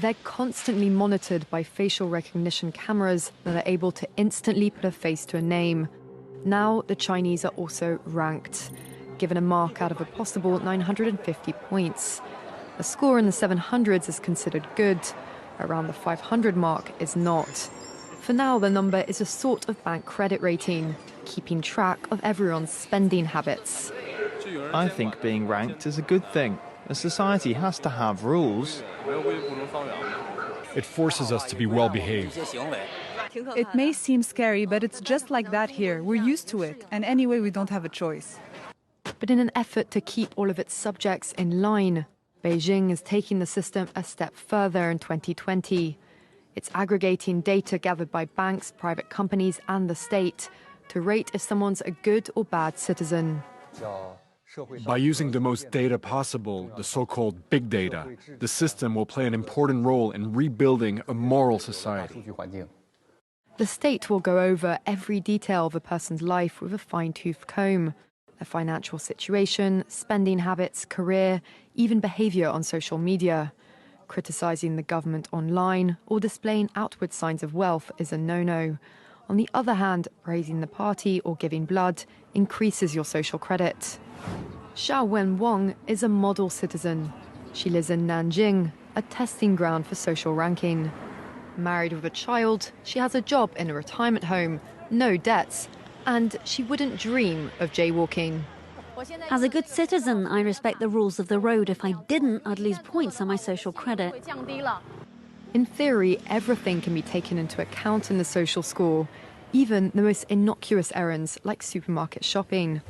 They're constantly monitored by facial recognition cameras that are able to instantly put a face to a name. Now, the Chinese are also ranked, given a mark out of a possible 950 points. A score in the 700s is considered good. Around the 500 mark is not. For now, the number is a sort of bank credit rating, keeping track of everyone's spending habits. I think being ranked is a good thing. A society has to have rules. It forces us to be well-behaved. It may seem scary, but it's just like that here. We're used to it, and anyway, we don't have a choice. But in an effort to keep all of its subjects in line, Beijing is taking the system a step further in 2020. It's aggregating data gathered by banks, private companies, and the state to rate if someone's a good or bad citizen. By using the most data possible, the so-called big data, the system will play an important role in rebuilding a moral society. The state will go over every detail of a person's life with a fine-tooth comb. Their financial situation, spending habits, career, even behavior on social media. Criticizing the government online or displaying outward signs of wealth is a no-no. On the other hand, praising the party or giving blood increases your social credit. Xiao Wenwang is a model citizen. She lives in Nanjing, a testing ground for social ranking. Married with a child, she has a job in a retirement home, no debts, and she wouldn't dream of jaywalking. As a good citizen, I respect the rules of the road. If I didn't, I'd lose points on my social credit. In theory, everything can be taken into account in the social score, even the most innocuous errands like supermarket shopping.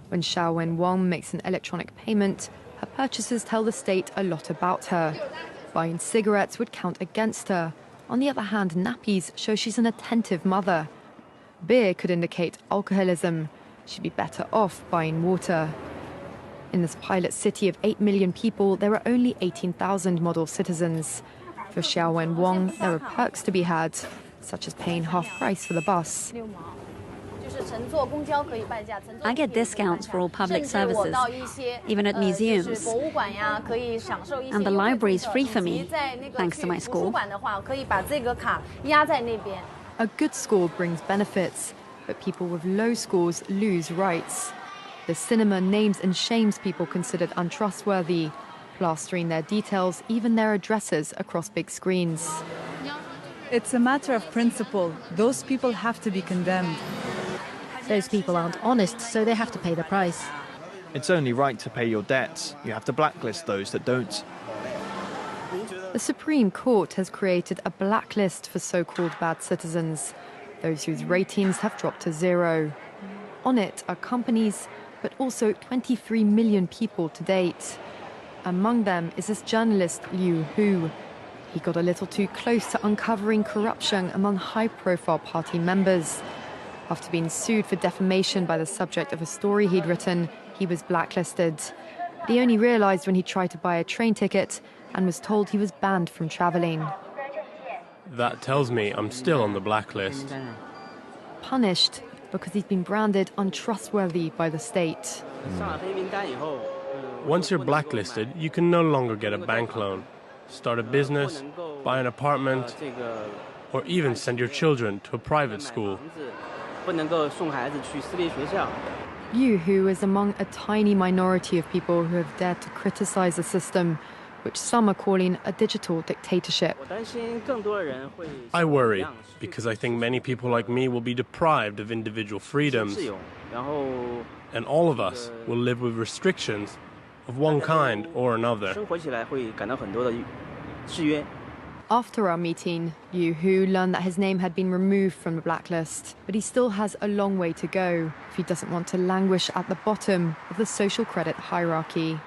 When Xiao Wenwang makes an electronic payment, her purchases tell the state a lot about her. Buying cigarettes would count against her. On the other hand, nappies show she's an attentive mother. Beer could indicate alcoholism. She'd be better off buying water. In this pilot city of 8 million people, there are only 18,000 model citizens. For Xiao Wenwang, there are perks to be had, such as paying half price for the bus. I get discounts for all public services, even at museums. And the library is free for me, thanks to my score. A good score brings benefits, but people with low scores lose rights. The cinema names and shames people considered untrustworthy, plastering their details, even their addresses, across big screens. It's a matter of principle. Those people have to be condemned. Those people aren't honest, so they have to pay the price. It's only right to pay your debts. You have to blacklist those that don't. The Supreme Court has created a blacklist for so-called bad citizens, those whose ratings have dropped to zero. On it are companies, but also 23 million people to date. Among them is this journalist Liu Hu. He got a little too close to uncovering corruption among high-profile party members. After being sued for defamation by the subject of a story he'd written, he was blacklisted. He only realized when he tried to buy a train ticket and was told he was banned from traveling. That tells me I'm still on the blacklist. Punished because he's been branded untrustworthy by the state. Once you're blacklisted, you can no longer get a bank loan, start a business, buy an apartment, or even send your children to a private school. Liu Hu is among a tiny minority of people who have dared to criticize the system, which some are calling a digital dictatorship. I worry, because I think many people like me will be deprived of individual freedoms, and all of us will live with restrictions of one kind or another. After our meeting, Liu Hu learned that his name had been removed from the blacklist, but he still has a long way to go if he doesn't want to languish at the bottom of the social credit hierarchy.